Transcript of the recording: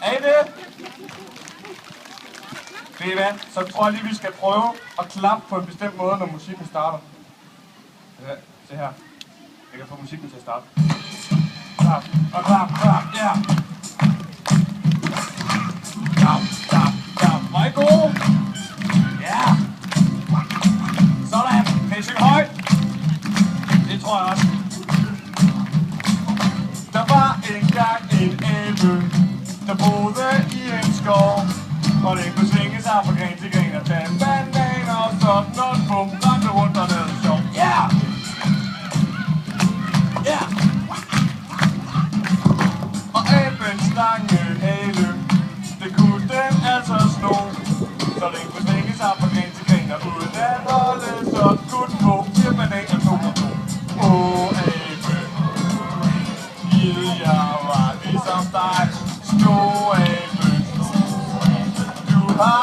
Er I det? Ved I hvad? Så tror jeg lige, vi skal prøve at klappe på en bestemt måde, når musikken starter. Ja, se her. Jeg kan få musikken til at starte. Klap, og klap, klap, ja. Klap, klap, klap. Var I gode? Ja. Sådan. Kan I synge højt? Det tror jeg også. Der var engang en æble, der boede i en skov. Og den kunne svinge sig fra gren til gren og tage en banan og sådan og bum, rendte rundt og lavede sjov. Ja! Ja! Og æblens lange hale, det kunne den altså sno. Så den kunne svinge sig fra gren til gren og uden at holde, så kunne den gå 4 bananer, 2 og 2. Åh, æble, jeg var ligesom dig, stor æble. Du har